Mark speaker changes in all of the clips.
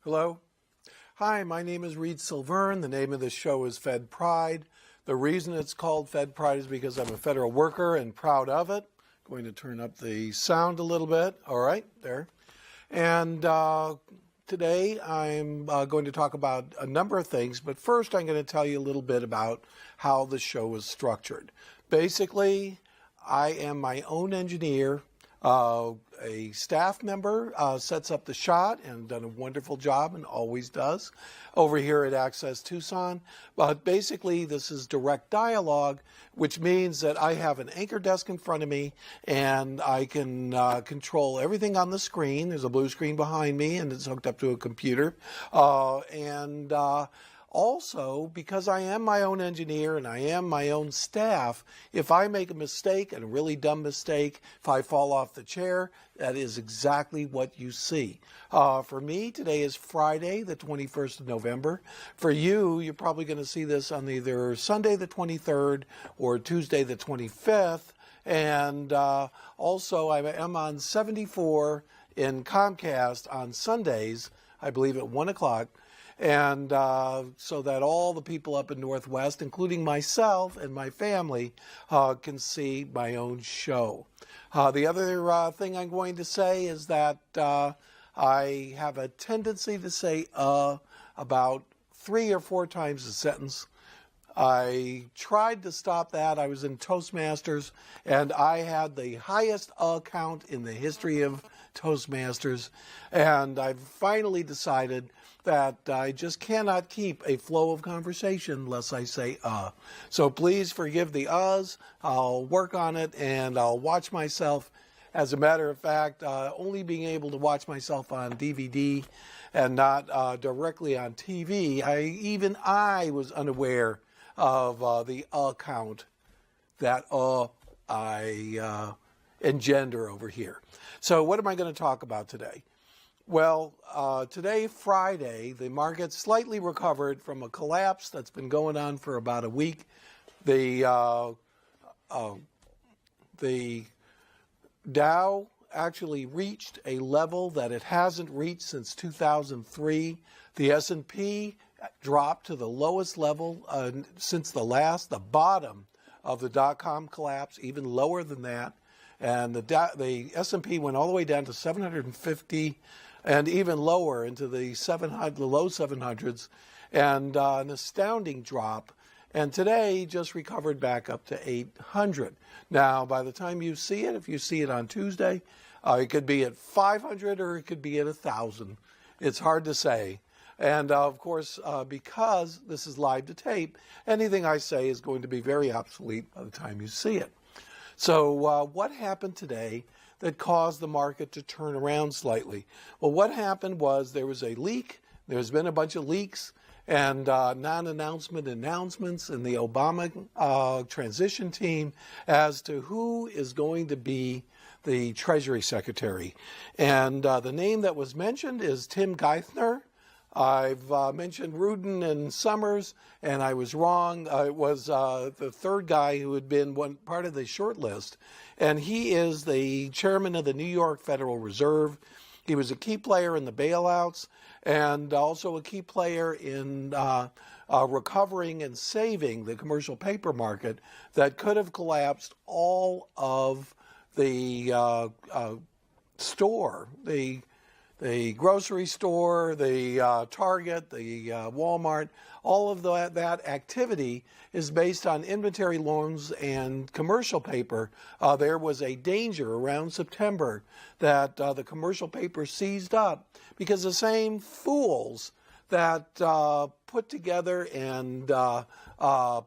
Speaker 1: Hello. Hi, my name is Reed Silverne. The name of the show is Fed Pride. The reason it's called Fed Pride is because I'm a federal worker and proud of it. Going to turn up the sound a little bit. All right, there. And today I'm going to talk about a number of things, but first I'm going to tell you a little bit about how the show is structured. Basically, I am my own engineer. A staff member sets up the shot and done a wonderful job and always does over here at Access Tucson. But basically, this is direct dialogue, which means that I have an anchor desk in front of me and I can control everything on the screen. There's a blue screen behind me and it's hooked up to a computer. Also, because I am my own engineer and I am my own staff, if I make a mistake, and a really dumb mistake, if I fall off the chair, that is exactly what you see. For me, today is Friday, the 21st of November. For you, you're probably going to see this on either Sunday the 23rd or Tuesday the 25th. And also, I am on 74 in Comcast on Sundays, I believe at 1 o'clock. And so that all the people up in Northwest, including myself and my family, can see my own show. The other thing I'm going to say is that I have a tendency to say about 3 or 4 times a sentence. I tried to stop that. I was in Toastmasters, and I had the highest count in the history of Toastmasters. And I've finally decided that I just cannot keep a flow of conversation unless I say So please forgive the uhs. I'll work on it, and I'll watch myself. As a matter of fact, only being able to watch myself on DVD and not directly on TV, I was unaware of the count that I engender over here. So what am I going to talk about today? Well, today, Friday, the market slightly recovered from a collapse that's been going on for about a week. The Dow actually reached a level that it hasn't reached since 2003. The S&P dropped to the lowest level since the bottom of the dot-com collapse, even lower than that. And the S&P went all the way down to 750 and even lower into the low 700s, and an astounding drop. And today just recovered back up to 800. Now, by the time you see it, if you see it on Tuesday, it could be at 500 or it could be at 1,000. It's hard to say. And of course, because this is live to tape, anything I say is going to be very obsolete by the time you see it. So what happened today that caused the market to turn around slightly? Well, what happened was there was a leak. There's been a bunch of leaks and non-announcement announcements in the Obama transition team as to who is going to be the Treasury Secretary. And the name that was mentioned is Tim Geithner. I've mentioned Rudin and Summers, and I was wrong. It was the third guy who had been part of the short list, and he is the chairman of the New York Federal Reserve. He was a key player in the bailouts and also a key player in recovering and saving the commercial paper market that could have collapsed all of the store, the grocery store, the Target, the Walmart. All of that activity is based on inventory loans and commercial paper. There was a danger around September that the commercial paper seized up because the same fools that put together and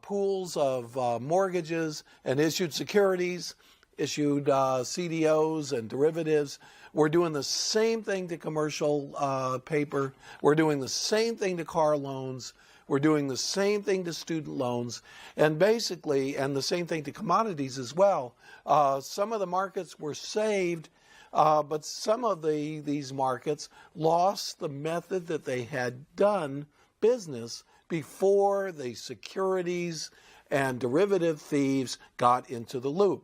Speaker 1: pools of mortgages and issued securities, issued CDOs and derivatives. We're doing the same thing to commercial paper. We're doing the same thing to car loans. We're doing the same thing to student loans, and basically, and the same thing to commodities as well. Some of the markets were saved, but some of these markets lost the method that they had done business before the securities and derivative thieves got into the loop.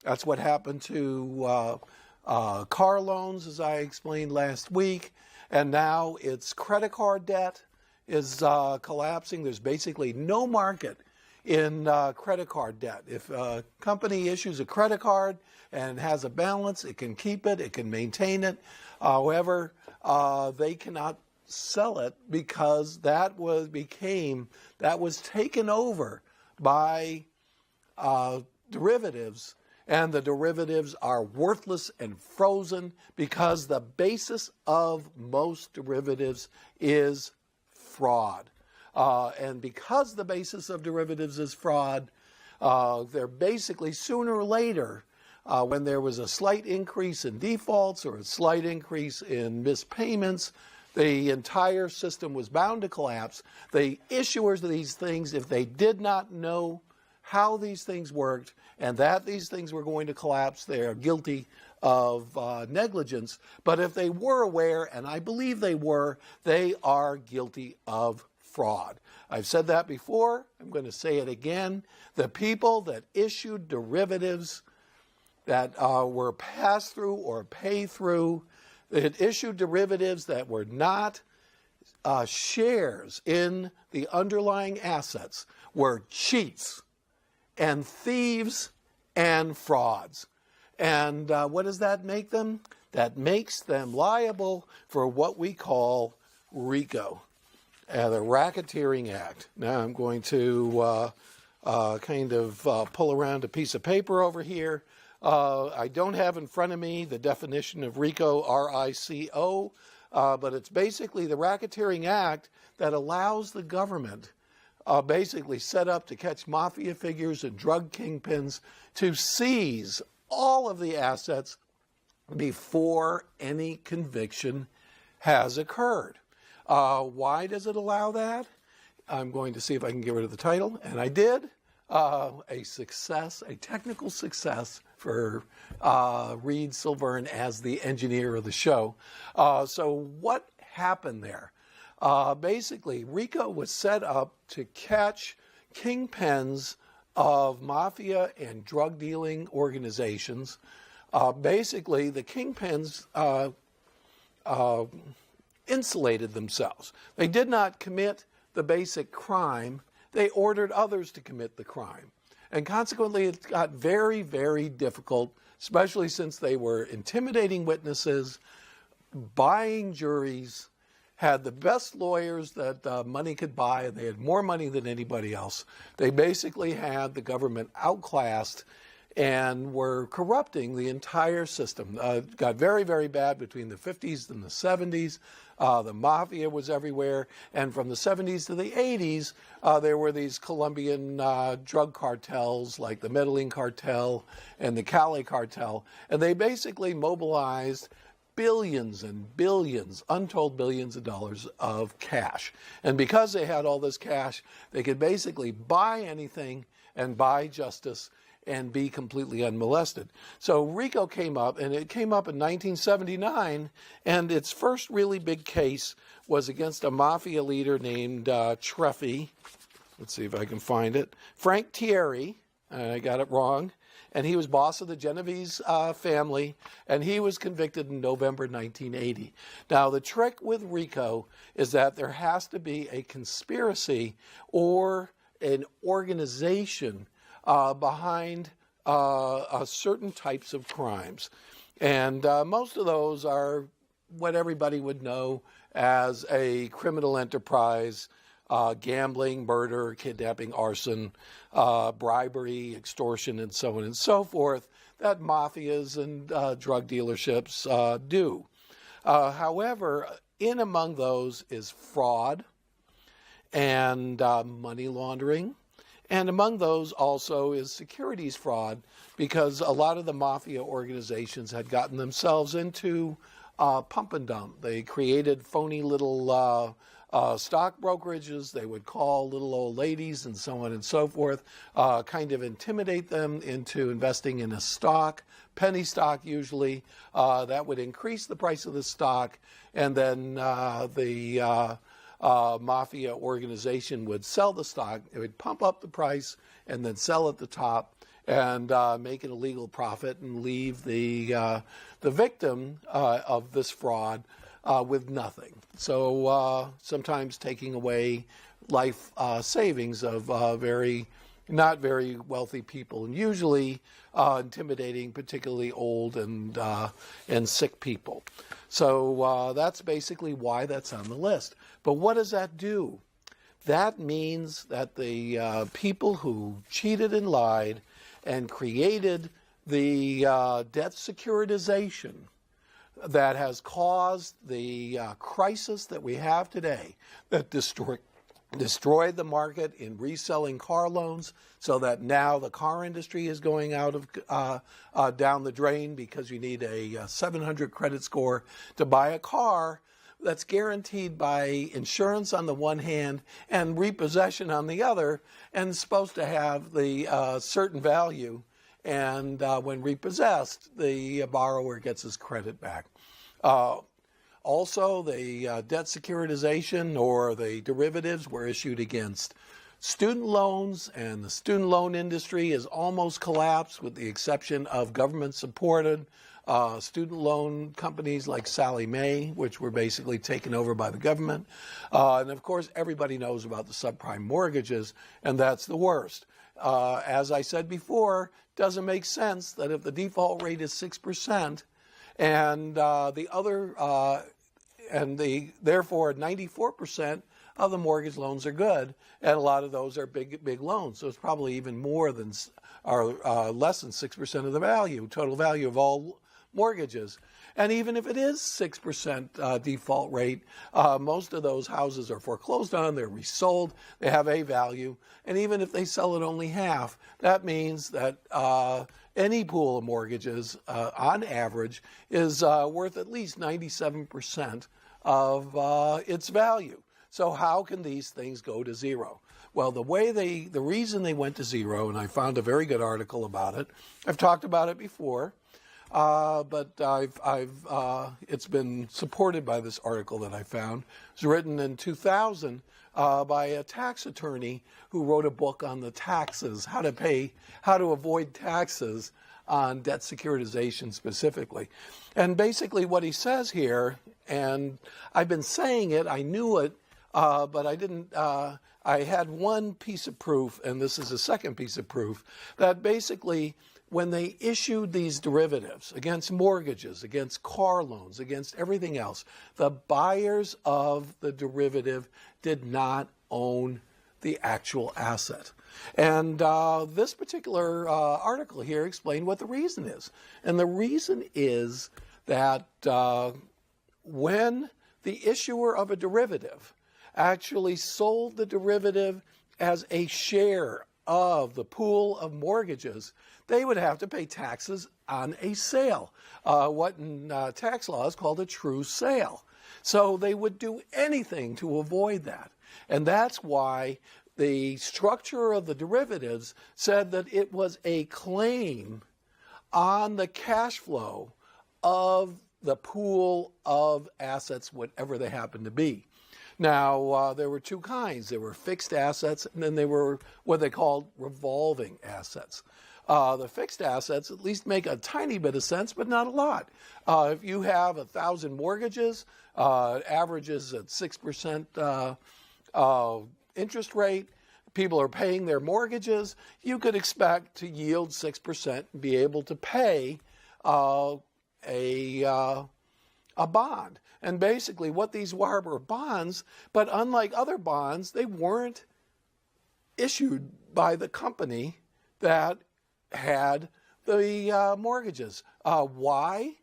Speaker 1: That's what happened to car loans, as I explained last week. and now its credit card debt is collapsing. There's basically no market in credit card debt. If a company issues a credit card and has a balance, it can keep it, it can maintain it. However, they cannot sell it because that was taken over by derivatives, and the derivatives are worthless and frozen because the basis of most derivatives is fraud. And because the basis of derivatives is fraud, they're basically sooner or later, when there was a slight increase in defaults or a slight increase in missed payments, the entire system was bound to collapse. The issuers of these things, if they did not know how these things worked and that these things were going to collapse, they are guilty of negligence. But if they were aware, and I believe they were, they are guilty of fraud. I've said that before. I'm going to say it again. The people that issued derivatives that were pass-through or pay-through, that issued derivatives that were not shares in the underlying assets, were cheats and thieves and frauds. And what does that make them? That makes them liable for what we call Rico, the Racketeering Act. Now I'm going to pull around a piece of paper over here. I don't have in front of me the definition of Rico, R-I-C-O, but it's basically the Racketeering Act that allows the government, basically set up to catch mafia figures and drug kingpins, to seize all of the assets before any conviction has occurred. Why does it allow that? I'm going to see if I can get rid of the title, and I did. A technical success for Reed Silvern as the engineer of the show. So what happened there? Basically, Rico was set up to catch kingpins of mafia and drug dealing organizations. Basically, the kingpins insulated themselves. They did not commit the basic crime. They ordered others to commit the crime. And consequently, it got very, very difficult, especially since they were intimidating witnesses, buying juries, had the best lawyers that money could buy, and they had more money than anybody else. They basically had the government outclassed and were corrupting the entire system. It got very, very bad between the 50s and the 70s. The mafia was everywhere. And from the 70s to the 80s, there were these Colombian drug cartels like the Medellin cartel and the Cali cartel. And they basically mobilized billions and billions, untold billions of dollars of cash. And because they had all this cash, they could basically buy anything and buy justice and be completely unmolested. So Rico came up, and it came up in 1979, and its first really big case was against a mafia leader named Treffy. Let's see if I can find it. Frank Thierry, I got it wrong, and he was boss of the Genovese family, and he was convicted in November 1980. Now, the trick with Rico is that there has to be a conspiracy or an organization behind certain types of crimes. And most of those are what everybody would know as a criminal enterprise: gambling, murder, kidnapping, arson, bribery, extortion, and so on and so forth, that mafias and drug dealerships do. However, in among those is fraud and money laundering. And among those also is securities fraud, because a lot of the mafia organizations had gotten themselves into pump and dump. They created phony little stock brokerages. They would call little old ladies and so on and so forth, kind of intimidate them into investing in a stock, penny stock usually. That would increase the price of the stock, and then the mafia organization would sell the stock. It would pump up the price and then sell at the top and make an illegal profit and leave the victim of this fraud with nothing. So sometimes taking away life savings of not very wealthy people, and usually intimidating particularly old and sick people. So that's basically why that's on the list. But what does that do? That means that the people who cheated and lied and created the debt securitization that has caused the crisis that we have today, that destroyed the market in reselling car loans, so that now the car industry is going out of down the drain because you need a 700 credit score to buy a car that's guaranteed by insurance on the one hand and repossession on the other, and supposed to have the certain value. And when repossessed, the borrower gets his credit back. Also, the debt securitization or the derivatives were issued against student loans, and the student loan industry is almost collapsed with the exception of government-supported student loan companies like Sallie Mae, which were basically taken over by the government. And of course, everybody knows about the subprime mortgages, and that's the worst. As I said before, doesn't make sense that if the default rate is 6% and therefore 94% of the mortgage loans are good, and a lot of those are big loans. So it's probably even more than less than 6% of the value, total value of all mortgages. And even if it is 6% default rate, most of those houses are foreclosed on, they're resold, they have a value. And even if they sell it only half, that means that any pool of mortgages, on average, is worth at least 97% of its value. So how can these things go to zero? Well, the reason they went to zero, and I found a very good article about it. I've talked about it before. But it's been supported by this article that I found. It was written in 2000 by a tax attorney who wrote a book on the taxes, how to avoid taxes on debt securitization specifically. And basically what he says here, and I've been saying it, I knew it, but I didn't, I had one piece of proof, and this is a second piece of proof, that basically when they issued these derivatives against mortgages, against car loans, against everything else, the buyers of the derivative did not own the actual asset. And this particular article here explained what the reason is. And the reason is that when the issuer of a derivative actually sold the derivative as a share of the pool of mortgages, they would have to pay taxes on a sale, what in tax law is called a true sale. So they would do anything to avoid that. And that's why the structure of the derivatives said that it was a claim on the cash flow of the pool of assets, whatever they happen to be. Now, there were two kinds. There were fixed assets, and then there were what they called revolving assets. The fixed assets at least make a tiny bit of sense, but not a lot. If you have 1,000 mortgages, averages at 6% interest rate, people are paying their mortgages, you could expect to yield 6% and be able to pay a bond. And basically what these were bonds, but unlike other bonds, they weren't issued by the company that had the mortgages. Why?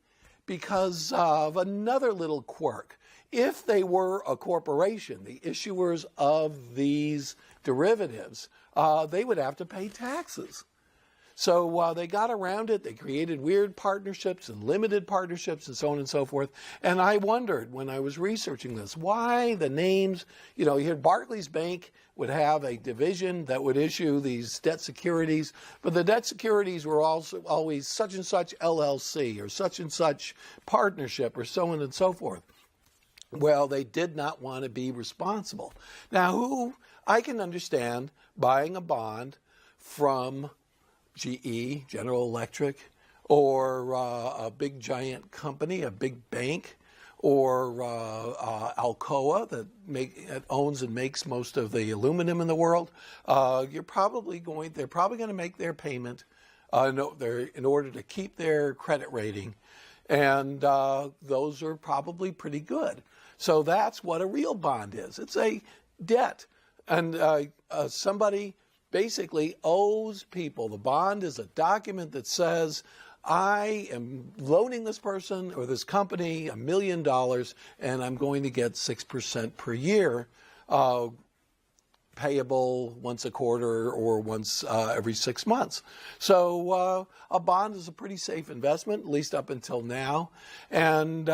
Speaker 1: Because of another little quirk. If they were a corporation, the issuers of these derivatives, they would have to pay taxes. So they got around it. They created weird partnerships and limited partnerships and so on and so forth. And I wondered when I was researching this, why the names, you hear Barclays Bank would have a division that would issue these debt securities, but the debt securities were also always such and such LLC or such and such partnership or so on and so forth. Well, they did not want to be responsible. Now, I can understand buying a bond from GE, General Electric, or a big giant company, a big bank, or Alcoa that owns and makes most of the aluminum in the world, they're probably going to make their payment in order to keep their credit rating, and those are probably pretty good. So that's what a real bond is. It's a debt, and somebody basically owes people. The bond is a document that says, I am loaning this person or this company $1 million, and I'm going to get 6% per year, payable once a quarter or once every 6 months. So a bond is a pretty safe investment, at least up until now, and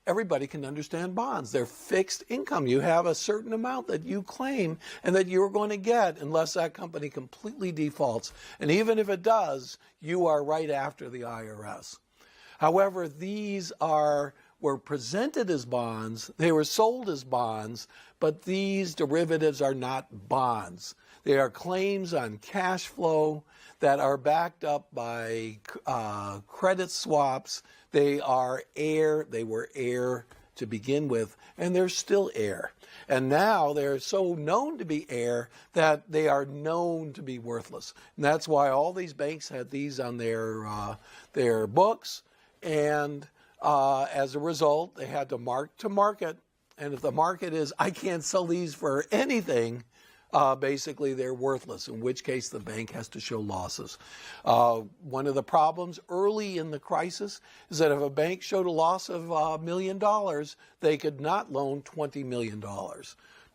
Speaker 1: everybody can understand bonds. They're fixed income. You have a certain amount that you claim and that you're going to get unless that company completely defaults. And even if it does, you are right after the IRS. However, these were presented as bonds. They were sold as bonds, but these derivatives are not bonds. They are claims on cash flow that are backed up by credit swaps. They were air to begin with, and they're still air. And now they're so known to be air that they are known to be worthless. And that's why all these banks had these on their books, and as a result, they had to mark to market. And if the market is, I can't sell these for anything, basically they're worthless, in which case the bank has to show losses. One of the problems early in the crisis is that if a bank showed a loss of $1 million, they could not loan $20 million.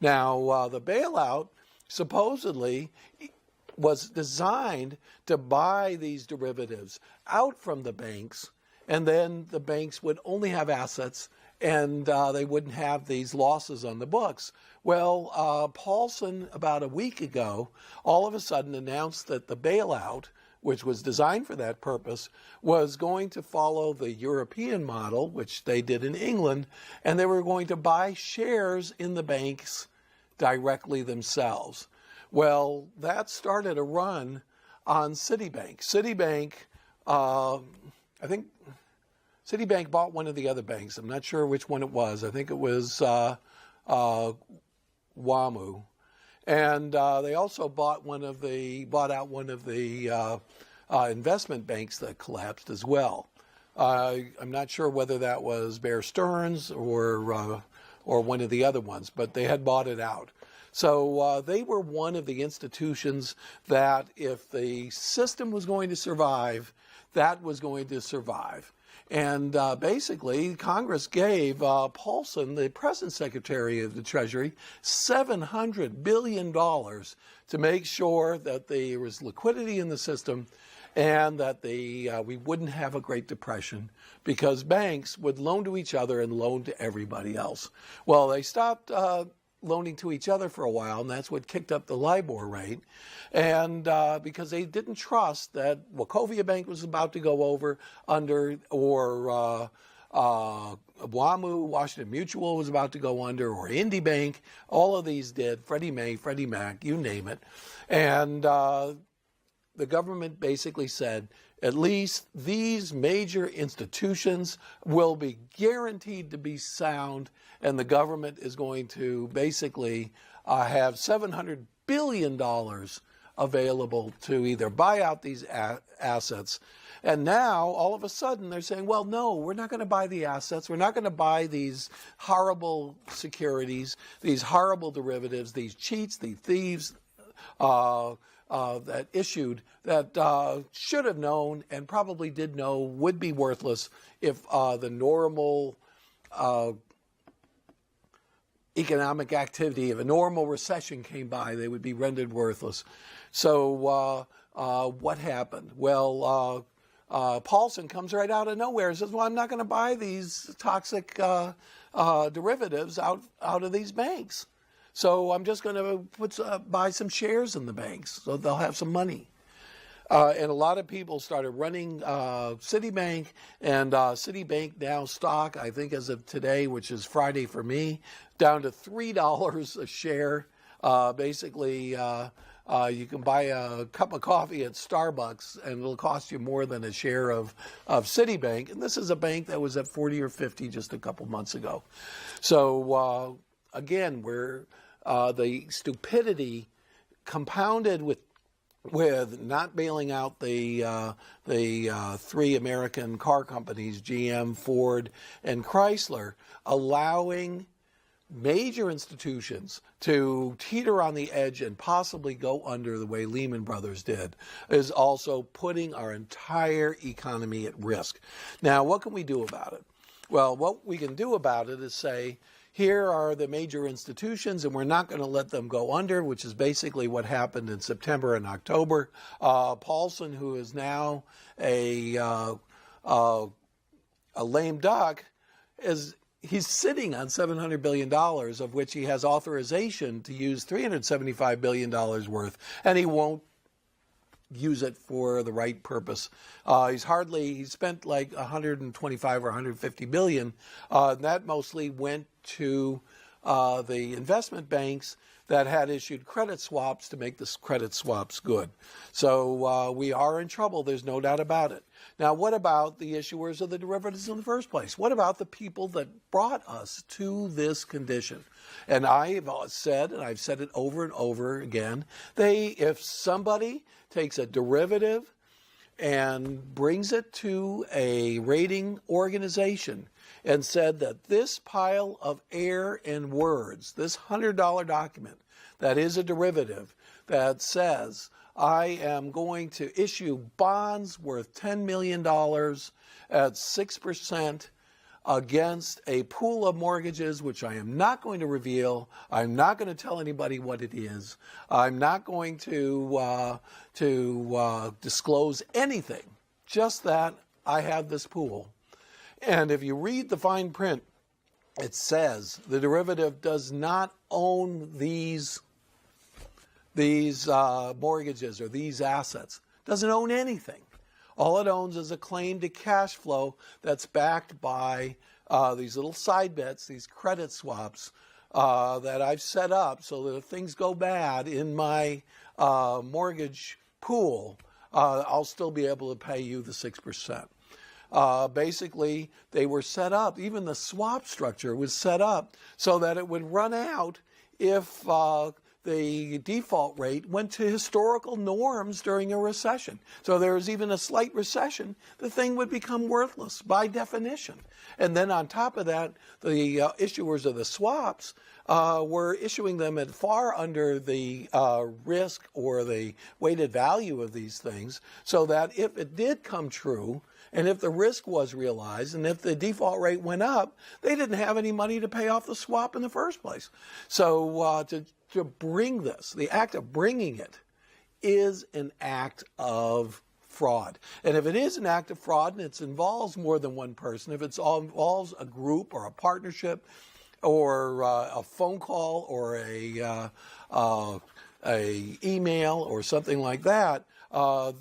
Speaker 1: Now, the bailout supposedly was designed to buy these derivatives out from the banks, and then the banks would only have assets and they wouldn't have these losses on the books. Well, Paulson, about a week ago, all of a sudden announced that the bailout, which was designed for that purpose, was going to follow the European model, which they did in England, and they were going to buy shares in the banks directly themselves. Well, that started a run on Citibank. I think Citibank bought one of the other banks. I'm not sure which one it was. I think it was WAMU, and they also bought out one of the investment banks that collapsed as well. I'm not sure whether that was Bear Stearns or one of the other ones, but they had bought it out. So they were one of the institutions that, if the system was going to survive, that was going to survive. And basically, Congress gave Paulson, the present Secretary of the Treasury, $700 billion to make sure that there was liquidity in the system and that we wouldn't have a Great Depression, because banks would loan to each other and loan to everybody else. Well, they stopped loaning to each other for a while, and that's what kicked up the LIBOR rate. And because they didn't trust that Wachovia Bank was about to go under, or WAMU, Washington Mutual, was about to go under, or Indy Bank. All of these did. Freddie Mae, Freddie Mac, you name it. And the government basically said, at least these major institutions will be guaranteed to be sound, and the government is going to basically have $700 billion available to either buy out these assets. And now, all of a sudden, they're saying, well, no, we're not going to buy the assets. We're not going to buy these horrible securities, these horrible derivatives, these cheats, these thieves, that issued, that should have known and probably did know would be worthless if the normal economic activity, if a normal recession came by, they would be rendered worthless. So what happened? Well, Paulson comes right out of nowhere and says, well, I'm not going to buy these toxic derivatives out of these banks. So I'm just going to buy some shares in the banks so they'll have some money. And a lot of people started running Citibank, and Citibank now stock, I think as of today, which is Friday for me, down to $3 a share. Basically, You can buy a cup of coffee at Starbucks, and it'll cost you more than a share of Citibank. And this is a bank that was at 40 or 50 just a couple months ago. So again, the stupidity compounded with not bailing out the three American car companies, GM, Ford, and Chrysler, allowing major institutions to teeter on the edge and possibly go under the way Lehman Brothers did, is also putting our entire economy at risk. Now, what can we do about it? Well, what we can do about it is say, here are the major institutions, and we're not going to let them go under, which is basically what happened in September and October. Paulson, who is now a lame duck, he's sitting on $700 billion, of which he has authorization to use $375 billion worth, and he won't use it for the right purpose. He spent like 125 or 150 billion. That mostly went to the investment banks that had issued credit swaps to make the credit swaps good. So we are in trouble. There's no doubt about it. Now, what about the issuers of the derivatives in the first place? What about the people that brought us to this condition? And I've said, and I've said it over and over again, if somebody takes a derivative and brings it to a rating organization and said that this pile of air and words, this $100 document that is a derivative that says, I am going to issue bonds worth $10 million at 6% against a pool of mortgages, which I am not going to reveal. I'm not going to tell anybody what it is. I'm not going to disclose anything, just that I have this pool. And if you read the fine print, it says the derivative does not own these mortgages or these assets. Doesn't own anything. All it owns is a claim to cash flow that's backed by these little side bets, these credit swaps that I've set up so that if things go bad in my mortgage pool, I'll still be able to pay you the 6%. Basically, they were set up, even the swap structure was set up so that it would run out if the default rate went to historical norms during a recession. So there was even a slight recession, the thing would become worthless by definition. And then on top of that, the issuers of the swaps were issuing them at far under the risk or the weighted value of these things, so that if it did come true, and if the risk was realized, and if the default rate went up, they didn't have any money to pay off the swap in the first place. So to bring this, the act of bringing it, is an act of fraud. And if it is an act of fraud and it involves more than one person, if it involves a group or a partnership or a phone call or a email or something like that,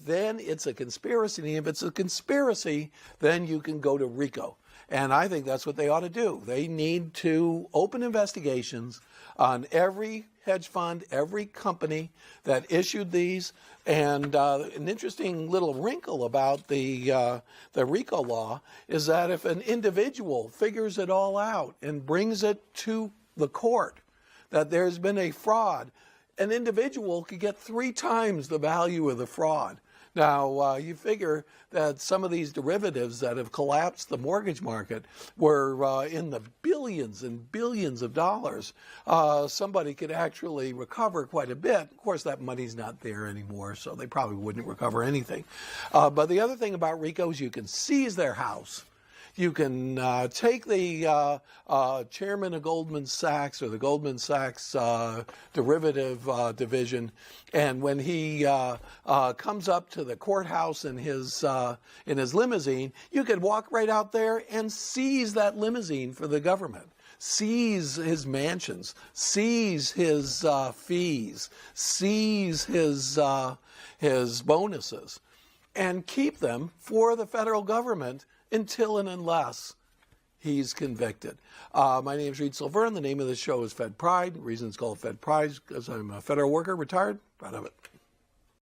Speaker 1: then it's a conspiracy. And if it's a conspiracy, then you can go to Rico. And I think that's what they ought to do. They need to open investigations on every hedge fund, every company that issued these. And an interesting little wrinkle about the Rico law is that if an individual figures it all out and brings it to the court that there's been a fraud, an individual could get 3 times the value of the fraud. Now, you figure that some of these derivatives that have collapsed the mortgage market were in the billions and billions of dollars. Somebody could actually recover quite a bit. Of course, that money's not there anymore, so they probably wouldn't recover anything. But the other thing about Rico is you can seize their house. You can take the chairman of Goldman Sachs or the Goldman Sachs derivative division, and when he comes up to the courthouse in his limousine, you could walk right out there and seize that limousine for the government. Seize his mansions, seize his fees, seize his bonuses, and keep them for the federal government until and unless he's convicted. My name is Reed Silver, and the name of the show is Fed Pride. The reason it's called Fed Pride is because I'm a federal worker, retired, proud of it.